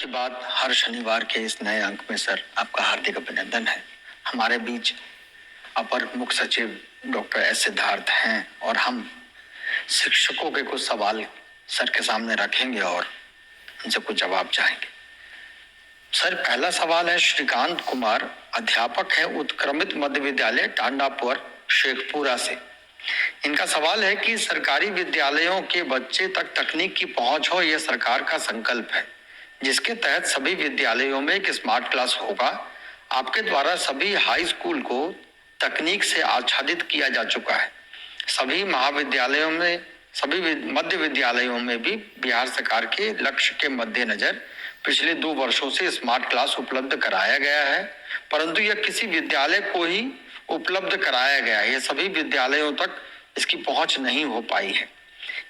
की बात हर शनिवार के इस नए अंक में सर आपका हार्दिक अभिनंदन है। हमारे बीच अपर मुख्य सचिव डॉक्टर एस सिद्धार्थ हैं और हम शिक्षकों के कुछ सवाल सर के सामने रखेंगे और उनसे कुछ जवाब चाहेंगे। सर, पहला सवाल है श्रीकांत कुमार, अध्यापक हैं उत्क्रमित मध्य विद्यालय टांडापुर शेखपुरा से। इनका सवाल है कि सरकारी विद्यालयों के बच्चे तक तकनीक की पहुंच हो, यह सरकार का संकल्प है, जिसके तहत सभी विद्यालयों में एक स्मार्ट क्लास होगा। आपके द्वारा सभी हाई स्कूल को तकनीक से आच्छादित किया जा चुका है। सभी महाविद्यालयों में, सभी मध्य विद्यालयों में भी बिहार सरकार के लक्ष्य के मद्देनजर पिछले 2 वर्षों से स्मार्ट क्लास उपलब्ध कराया गया है, परंतु यह किसी विद्यालय को ही उपलब्ध कराया गया है, यह सभी विद्यालयों तक इसकी पहुंच नहीं हो पाई है।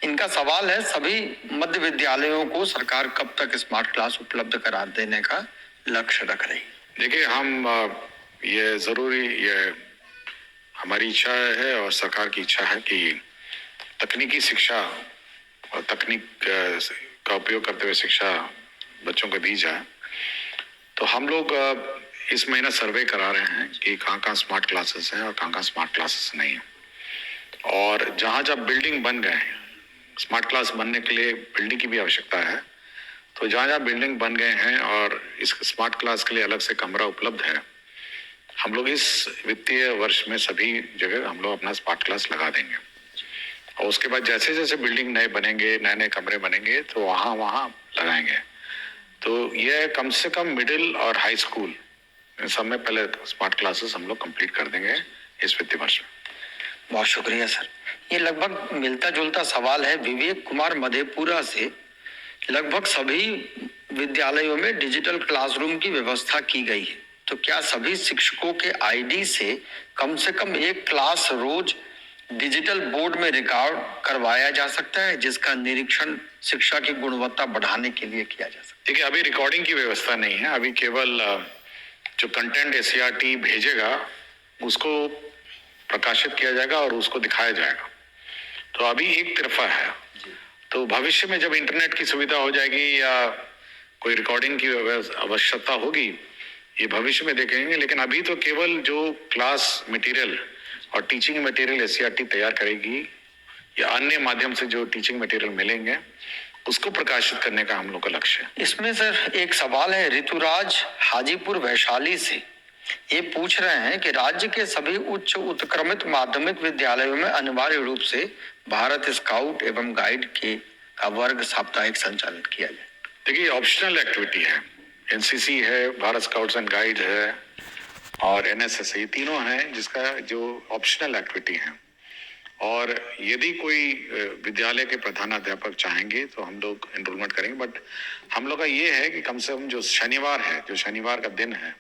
इनका सवाल है, सभी मध्य विद्यालयों को सरकार कब तक स्मार्ट क्लास उपलब्ध करा देने का लक्ष्य रख रही? देखिए, हम ये जरूरी ये हमारी इच्छा है और सरकार की इच्छा है कि तकनीकी शिक्षा और तकनीक का उपयोग करते हुए शिक्षा बच्चों को दी जाए। तो हम लोग इस महीना सर्वे करा रहे हैं कि कहाँ स्मार्ट क्लासेस हैं और कहाँ स्मार्ट क्लासेस नहीं है। और जहाँ बिल्डिंग बन गए हैं, स्मार्ट क्लास बनने के लिए बिल्डिंग की भी आवश्यकता है, तो जहाँ बिल्डिंग बन गए हैं और इस स्मार्ट क्लास के लिए अलग से कमरा उपलब्ध है, हम लोग इस वित्तीय वर्ष में सभी जगह हम लोग अपना स्मार्ट क्लास लगा देंगे। और उसके बाद जैसे जैसे बिल्डिंग नए बनेंगे, नए नए कमरे बनेंगे, तो वहाँ लगाएंगे। तो यह कम से कम मिडिल और हाई स्कूल सब में पहले स्मार्ट क्लासेस हम लोग कंप्लीट कर देंगे इस वित्तीय वर्ष में। बहुत शुक्रिया सर। ये लगभग मिलता जुलता सवाल है विवेक कुमार मधेपुरा से। लगभग सभी विद्यालयों में डिजिटल क्लासरूम की व्यवस्था की गई है, तो क्या सभी शिक्षकों के आईडी से कम एक क्लास रोज डिजिटल बोर्ड में रिकॉर्ड करवाया जा सकता है, जिसका निरीक्षण शिक्षा की गुणवत्ता बढ़ाने के लिए किया जा सकता है? देखिए, अभी रिकॉर्डिंग की व्यवस्था नहीं है। अभी केवल जो कंटेंट एससीईआरटी भेजेगा उसको प्रकाशित किया जाएगा और उसको दिखाया जाएगा। तो अभी एक तरफा है। तो भविष्य में जब इंटरनेट की सुविधा हो जाएगी या कोई रिकॉर्डिंग की आवश्यकता होगी, ये भविष्य में देखेंगे। लेकिन अभी तो केवल जो क्लास मटेरियल और टीचिंग मटेरियल एससीईआरटी तैयार करेगी या अन्य माध्यम से जो टीचिंग मटेरियल मिलेंगे उसको प्रकाशित करने का हम लोग का लक्ष्य है। इसमें सर एक सवाल है ऋतुराज हाजीपुर वैशाली से। ये पूछ रहे हैं कि राज्य के सभी उच्च उत्क्रमित माध्यमिक विद्यालयों में अनिवार्य रूप से भारत स्काउट एवं गाइड का वर्ग साप्ताहिक संचालित किया जाए। देखिए, ऑप्शनल एक्टिविटी है, एनसीसी है, भारत स्काउट्स एंड गाइड है और एनएसएस, ये तीनों हैं जिसका जो ऑप्शनल एक्टिविटी है। और यदि कोई विद्यालय के प्रधानाध्यापक चाहेंगे तो हम लोग एनरोलमेंट करेंगे। बट हम लोग का ये है कि कम से कम जो शनिवार का दिन है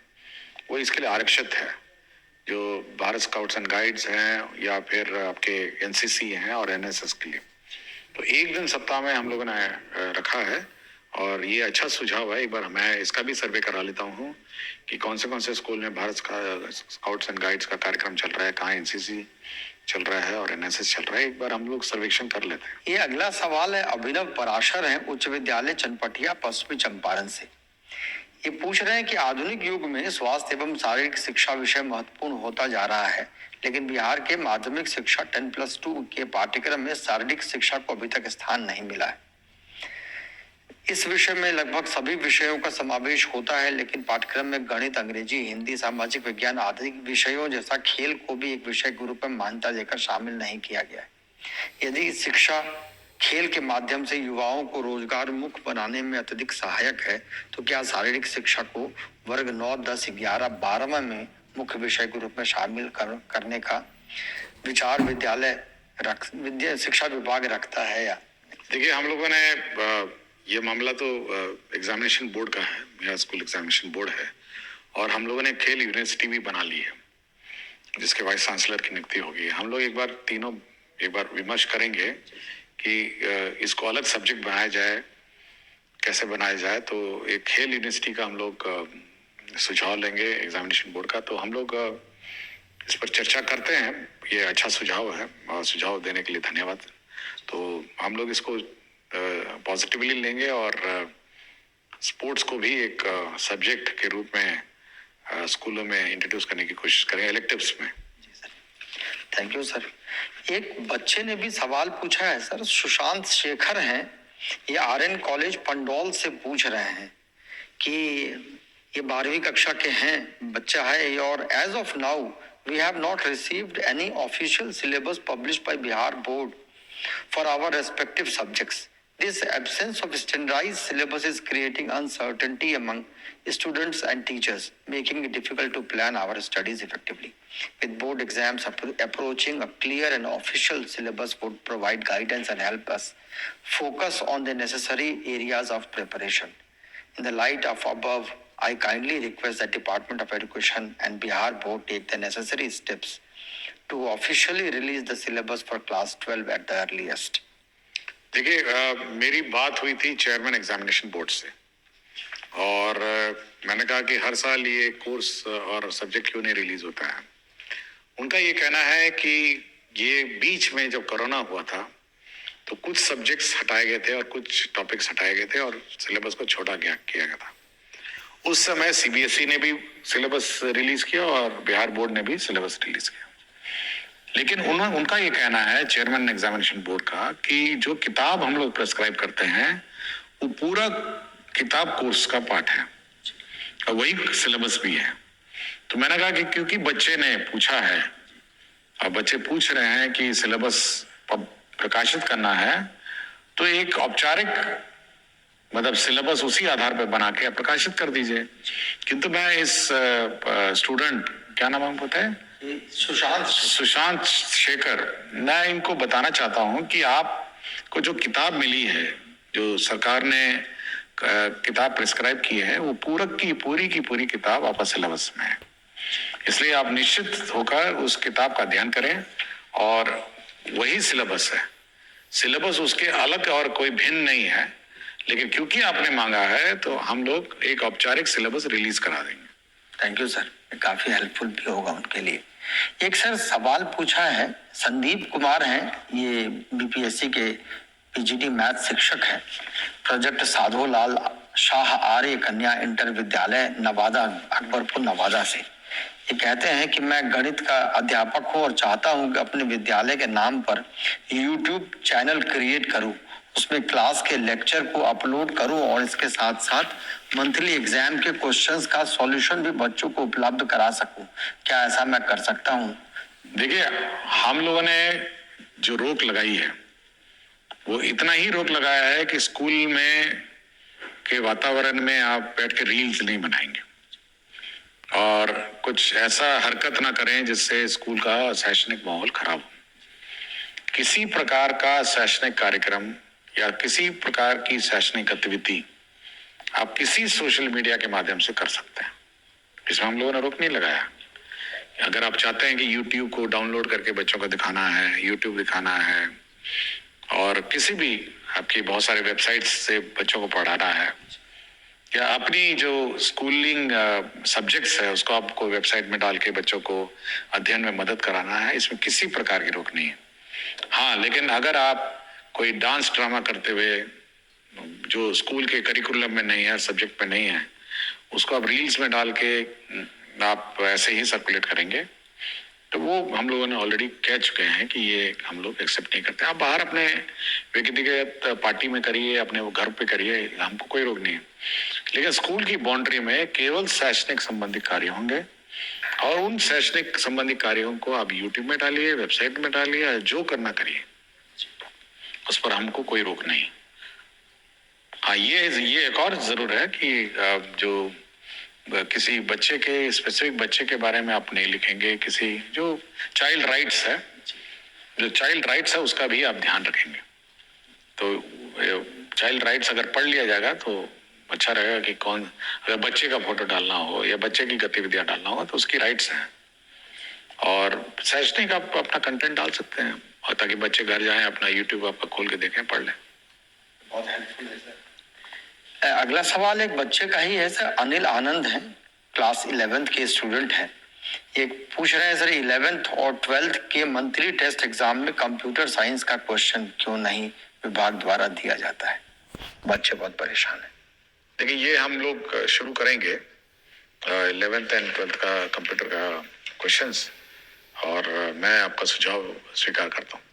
वो इसके लिए आरक्षित है। जो भारत स्काउट्स एंड गाइड्स हैं या फिर आपके एनसीसी हैं और एनएसएस के लिए, तो एक दिन सप्ताह में हम लोगों ने रखा है। और ये अच्छा सुझाव है। एक बार मैं इसका भी सर्वे करा लेता हूँ कि कौन से स्कूल में भारत स्काउट्स एंड गाइड्स का कार्यक्रम चल रहा है, कहाँ एनसीसी चल रहा है और एनएसएस चल रहा है। एक बार हम लोग सर्वेक्षण कर लेते हैं। ये अगला सवाल है अभिनव पराशर है, उच्च विद्यालय चनपटिया पश्चिमी चंपारण से। ये पूछ रहे हैं कि आधुनिक युग में स्वास्थ्य एवं शारीरिक शिक्षा विषय महत्वपूर्ण होता जा रहा है, लेकिन बिहार के माध्यमिक शिक्षा 10+2 के पाठ्यक्रम में शारीरिक शिक्षा को अभी तक स्थान नहीं मिला है। इस विषय में लगभग सभी विषयों का समावेश होता है, लेकिन पाठ्यक्रम में गणित, अंग्रेजी, हिंदी, सामाजिक विज्ञान आदि विषयों जैसा खेल को भी एक विषय के रूप में मान्यता देकर शामिल नहीं किया गया है। यदि शिक्षा खेल के माध्यम से युवाओं को रोजगार मुख बनाने में अत्यधिक सहायक है, तो क्या शारीरिक शिक्षा को वर्ग 9, 10, 11, 12 में मुख्य विषय के रूप में शामिल करने का विचार विद्या शिक्षा विभाग रखता है या? देखिए, हम लोगों ने ये मामला तो एग्जामिनेशन बोर्ड का है, मेरा स्कूल एग्जामिनेशन बोर्ड है, और हम लोगों ने खेल यूनिवर्सिटी भी बना ली है जिसके वाइस चांसलर की नियुक्ति होगी। हम लोग एक बार विमर्श करेंगे कि इसको अलग सब्जेक्ट बनाया जाए, कैसे बनाया जाए। तो एक खेल यूनिवर्सिटी का हम लोग सुझाव लेंगे एग्जामिनेशन बोर्ड का। तो हम लोग इस पर चर्चा करते हैं। ये अच्छा सुझाव है और सुझाव देने के लिए धन्यवाद। तो हम लोग इसको पॉजिटिवली लेंगे और स्पोर्ट्स को भी एक सब्जेक्ट के रूप में स्कूलों में इंट्रोड्यूस करने की कोशिश करें, इलेक्टिव्स में। Thank you sir. एक बच्चे ने भी सवाल पूछा है सर, सुशांत शेखर हैं, ये आरएन कॉलेज पंडौल से पूछ रहे हैं कि ये 12वीं कक्षा के हैं, बच्चा है, और as of now we have not received any official syllabus published by Bihar board for our respective subjects. This absence of standardized syllabus is creating uncertainty among students and teachers, making it difficult to plan our studies effectively. With board exams approaching, a clear and official syllabus would provide guidance and help us focus on the necessary areas of preparation. In the light of above, I kindly request that Department of Education and Bihar Board take the necessary steps to officially release the syllabus for class 12 at the earliest. देखिए, मेरी बात हुई थी chairman examination board से, और मैंने कहा कि हर साल ये कोर्स और सब्जेक्ट क्यों नहीं रिलीज होता है। उनका ये कहना है कि ये बीच में जब कोरोना हुआ था तो कुछ सब्जेक्ट्स हटाए गए थे और कुछ टॉपिक्स हटाए गए थे और सिलेबस को छोटा किया गया था। उस समय सीबीएसई ने भी सिलेबस रिलीज किया और बिहार बोर्ड ने भी सिलेबस रिलीज किया। लेकिन उनका ये कहना है, चेयरमैन एग्जामिनेशन बोर्ड का, कि जो किताब हम लोग प्रेस्क्राइब करते हैं वो पूरा किताब कोर्स का पार्ट है और वही सिलेबस भी है। तो मैंने कहा कि क्योंकि बच्चे ने पूछा है और बच्चे पूछ रहे हैं कि सिलेबस प्रकाशित करना है, तो एक औपचारिक मतलब सिलेबस उसी आधार पर बना के प्रकाशित कर दीजिए। किंतु मैं इस स्टूडेंट, क्या नाम है पता है, सुशांत शेखर, मैं इनको बताना चाहता हूं कि आपको जो किताब मिली है, जो सरकार ने किताब प्रिस्क्राइब की है, वो पूरी की पूरी किताब आपका सिलेबस में है। इसलिए आप निश्चित होकर उस किताब का अध्ययन करें और वही सिलेबस है। सिलेबस उसके अलग और कोई भिन्न नहीं है, लेकिन क्योंकि आपने मांगा है तो हम लोग एक औपचारिक सिलेबस रिलीज करा देंगे। थैंक यू सर, काफी हेल्पफुल भी होगा उनके लिए। एक सर सवाल पूछा है, संदीप कुमार हैं, ये बीपीएससी के पीजीटी मैथ शिक्षक हैं, प्रोजेक्ट साधुलाल शाह आर्य कन्या इंटर विद्यालय नवादा, अकबरपुर नवादा से। ये कहते हैं कि मैं गणित का अध्यापक हूं और चाहता हूं कि अपने विद्यालय के नाम पर यूट्यूब चैनल क्रिएट करूं, उसमें क्लास के लेक्चर को अपलोड करूं और इसके साथ साथ मंथली एग्जाम के क्वेश्चंस का सॉल्यूशन भी बच्चों को उपलब्ध करा सकूं। क्या ऐसा मैं कर सकता हूं? देखिए, हम लोगों ने जो रोक लगाई है वो इतना ही रोक लगाया है कि स्कूल में के वातावरण में आप बैठ के रील्स नहीं बनाएंगे और कुछ ऐसा हरकत ना करें जिससे स्कूल का शैक्षणिक माहौल खराब हो। किसी प्रकार का शैक्षणिक कार्यक्रम या किसी प्रकार की शैक्षणिक गतिविधि आप किसी सोशल मीडिया के माध्यम से कर सकते हैं, इसमें हम लोगों ने रोक नहीं लगाया। अगर आप चाहते हैं कि YouTube को डाउनलोड करके बच्चों को दिखाना है, YouTube दिखाना है, और किसी भी आपकी बहुत सारे वेबसाइट्स से बच्चों को पढ़ाना है, या अपनी जो स्कूलिंग सब्जेक्ट्स है उसको आपको वेबसाइट में डाल के बच्चों को अध्ययन में मदद कराना है, इसमें किसी प्रकार की रोक नहीं है। हाँ, लेकिन अगर आप कोई डांस ड्रामा करते हुए जो स्कूल के करिकुलम में नहीं है, सब्जेक्ट में नहीं है, उसको आप रील्स में डाल के आप ऐसे ही सर्कुलेट करेंगे, तो वो हम लोगों ने ऑलरेडी कह चुके हैं कि ये हम लोग एक्सेप्ट नहीं करते। आप बाहर अपने व्यक्तिगत पार्टी में करिए, अपने वो घर पे करिए, हमको कोई रोक नहीं है, लेकिन स्कूल की बाउंड्री में केवल शैक्षणिक संबंधी कार्य होंगे और उन शैक्षणिक संबंधी कार्यों को आप यूट्यूब में डालिए, वेबसाइट में डालिए, जो करना करिए, उस पर हमको कोई रोक नहीं। हाँ, ये एक और जरूर है कि जो किसी बच्चे के स्पेसिफिक बच्चे के बारे में आप नहीं लिखेंगे, किसी जो चाइल्ड राइट्स है उसका भी आप ध्यान रखेंगे। तो चाइल्ड राइट्स अगर पढ़ लिया जाएगा तो अच्छा रहेगा कि कौन, अगर बच्चे का फोटो डालना हो या बच्चे की गतिविधियां डालना हो तो उसकी राइट्स हैं, और शैक्षणिक आप अपना कंटेंट डाल सकते हैं, और ताकि बच्चे घर जाएं, अपना यूट्यूब आपका खोल के देखें, पढ़ लें। बहुत हेल्पफुल है सर। अगला सवाल एक बच्चे का ही है सर, अनिल आनंद है, क्लास 11th के स्टूडेंट हैं। ये पूछ रहे हैं सर, 11th और 12th के मंथली टेस्ट एग्जाम में कंप्यूटर साइंस का क्वेश्चन क्यों नहीं विभाग द्वारा दिया जाता है? बच्चे बहुत परेशान है। देखिए, ये हम लोग शुरू करेंगे 11th एंड 12th का कंप्यूटर का क्वेश्चंस, और मैं आपका सुझाव स्वीकार करता हूँ।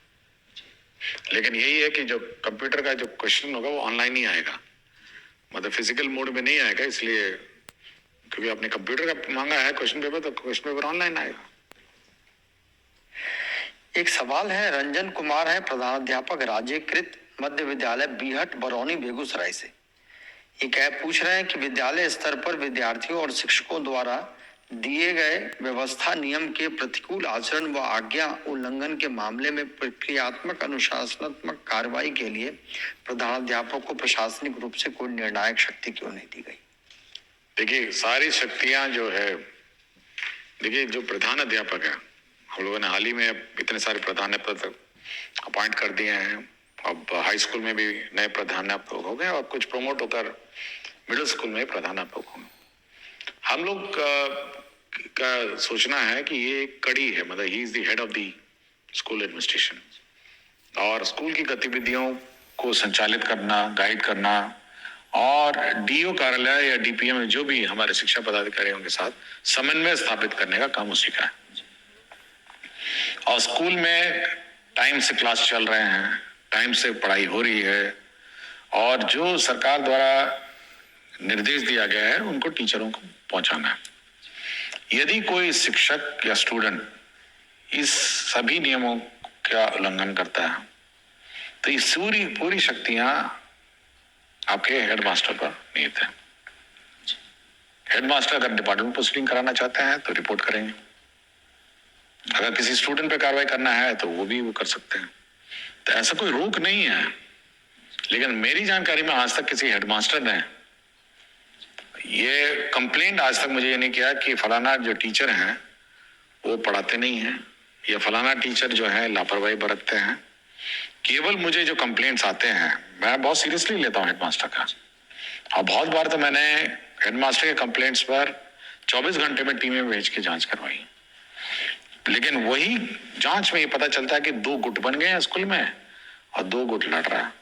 लेकिन यही है कि जो कंप्यूटर का जो क्वेश्चन होगा वो ऑनलाइन ही आएगा, मतलब फिजिकल मोड में नहीं आएगा, इसलिए क्योंकि आपने कंप्यूटर का मांगा है क्वेश्चन पेपर, तो क्वेश्चन पेपर ऑनलाइन आएगा। एक सवाल है, रंजन कुमार है, प्रधानाध्यापक राज्यकृत मध्य विद्यालय बीहट बरौनी बेगूसराय से। ये क्या पूछ रहे हैं कि विद्यालय स्तर पर विद्यार्थियों और शिक्षकों द्वारा दिए गए व्यवस्था नियम के प्रतिकूल आचरण व आज्ञा उल्लंघन के मामले में प्रक्रियात्मक अनुशासनात्मक कार्रवाई के लिए प्रधानाध्यापक को प्रशासनिक रूप से कोई निर्णायक शक्ति क्यों नहीं दी गई? देखिए, सारी शक्तियां जो है, देखिए जो प्रधान अध्यापक है, हम लोगों ने हाल ही में इतने सारे प्रधानाध्यापक अपॉइंट कर दिए हैं। अब हाई स्कूल में भी नए प्रधानाध्यापक हो गए और कुछ प्रमोट होकर मिडिल स्कूल में प्रधानाध्यापक होंगे। हम लोग का सोचना है कि ये एक कड़ी है, मतलब he is the head of the school administration, और स्कूल की गतिविधियों को संचालित करना, गाइड करना, और डीओ कार्यालय या डीपीएम में जो भी हमारे शिक्षा पदाधिकारियों के साथ समन्वय स्थापित करने का काम उसी का है। और स्कूल में टाइम से क्लास चल रहे हैं, टाइम से पढ़ाई हो रही है, और जो सरकार द्वारा निर्देश दिया गया है उनको टीचरों को पहुंचाना है। यदि कोई शिक्षक या स्टूडेंट इस सभी नियमों का उल्लंघन करता है तो ये पूरी शक्तियां आपके हेडमास्टर पर निहित है। हेडमास्टर अगर डिपार्टमेंट पोस्टिंग कराना चाहते हैं तो रिपोर्ट करेंगे, अगर किसी स्टूडेंट पे कार्रवाई करना है तो वो भी कर सकते हैं। तो ऐसा कोई रोक नहीं है। लेकिन मेरी जानकारी में आज तक किसी हेडमास्टर ने ये कंप्लेंट आज तक मुझे ये नहीं किया कि फलाना जो टीचर हैं वो पढ़ाते नहीं हैं या फलाना टीचर जो है लापरवाही बरतते हैं। केवल मुझे जो कंप्लेंट्स आते हैं, मैं बहुत सीरियसली लेता हूँ हेडमास्टर का, और बहुत बार तो मैंने हेडमास्टर के कंप्लेंट्स पर 24 घंटे में टीमें भेज के जांच करवाई। लेकिन वही जांच में ये पता चलता है कि 2 गुट बन गए हैं स्कूल में और 2 गुट लड़ रहा है।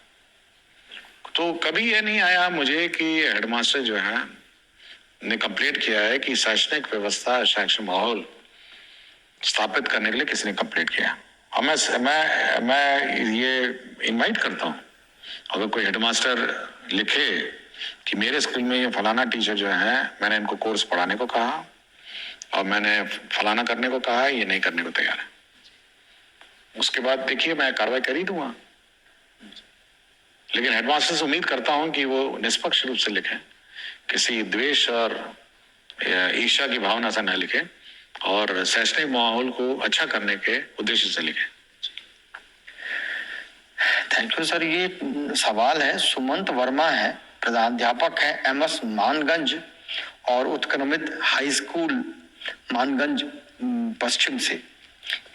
तो कभी ये नहीं आया मुझे कि हेडमास्टर जो है ने कंप्लेंट किया है कि शैक्षणिक व्यवस्था, शैक्षणिक माहौल स्थापित करने के लिए किसी ने कंप्लेंट किया। और मैं ये इनवाइट करता हूँ, अगर कोई हेडमास्टर लिखे कि मेरे स्कूल में ये फलाना टीचर जो है, मैंने इनको कोर्स पढ़ाने को कहा और मैंने फलाना करने को कहा, ये नहीं करने को तैयार है, उसके बाद देखिए मैं कार्रवाई कर ही दूंगा। लेकिन हेडमास्टर से उम्मीद करता हूं कि वो निष्पक्ष रूप से लिखें, किसी द्वेष और ईर्ष्या की भावना से न लिखें, और शैक्षणिक माहौल को अच्छा करने के उद्देश्य से लिखें। Thank you sir. ये सवाल है, सुमंत वर्मा है, प्रधानाध्यापक है एमएस मानगंज और उत्क्रमित हाई स्कूल मानगंज पश्चिम से।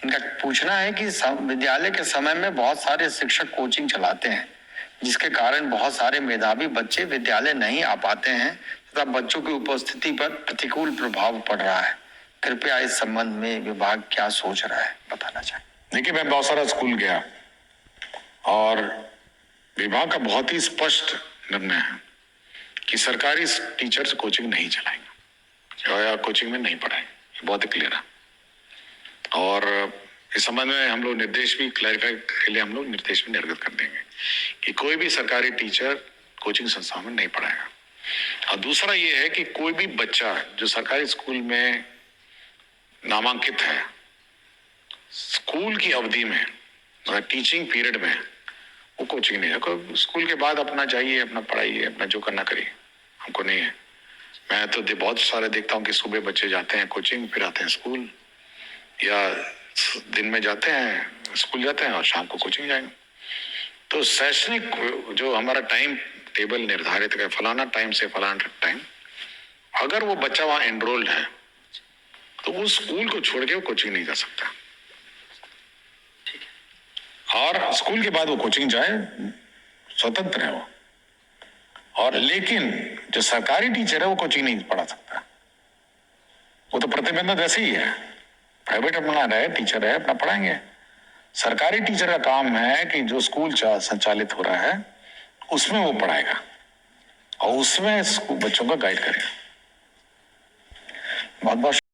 इनका पूछना है कि विद्यालय के समय में बहुत सारे शिक्षक कोचिंग चलाते हैं, जिसके कारण बहुत सारे मेधावी बच्चे विद्यालय नहीं आ पाते हैं तथा बच्चों की उपस्थिति पर प्रतिकूल प्रभाव पड़ रहा है। कृपया इस संबंध में विभाग क्या सोच रहा है बताना चाहिए। देखिए, मैं बहुत सारा स्कूल गया और विभाग का बहुत ही स्पष्ट निर्णय है कि सरकारी टीचर्स कोचिंग नहीं चलाएंगे या कोचिंग में नहीं पढ़ाएंगे, बहुत ही क्लियर है। और इस संबंध में हम लोग निर्देश भी क्लैरिफाई के लिए हम लोग निर्देश भी निर्गत कर देंगे कि कोई भी सरकारी टीचर कोचिंग संस्थान में नहीं पढ़ाएगा। और दूसरा ये है कि कोई भी बच्चा जो सरकारी स्कूल में नामांकित है, स्कूल की अवधि में मतलब टीचिंग पीरियड में वो कोचिंग नहीं है। स्कूल के बाद अपना जाइए, अपना पढ़ाइए, अपना जो करना करिए, हमको नहीं है। मैं तो बहुत सारे देखता हूँ कि सुबह बच्चे जाते हैं कोचिंग, फिर आते हैं स्कूल, या दिन में जाते हैं स्कूल जाते हैं और शाम को कोचिंग जाएंगे। तो शैक्षणिक जो हमारा टाइम टेबल निर्धारित है, फलाना टाइम से फलाना टाइम, अगर वो बच्चा वहां एनरोल्ड है तो वो स्कूल को छोड़ के वो कोचिंग नहीं जा सकता, और स्कूल के बाद वो कोचिंग जाए, स्वतंत्र है वो। और लेकिन जो सरकारी टीचर है वो कोचिंग नहीं पढ़ा सकता, वो तो प्रतिबंधित ऐसे ही है। प्राइवेट अपना रहे, टीचर है, अपना पढ़ाएंगे। सरकारी टीचर का काम है कि जो स्कूल संचालित हो रहा है उसमें वो पढ़ाएगा, और उसमें बच्चों का गाइड करें। बहुत बहुत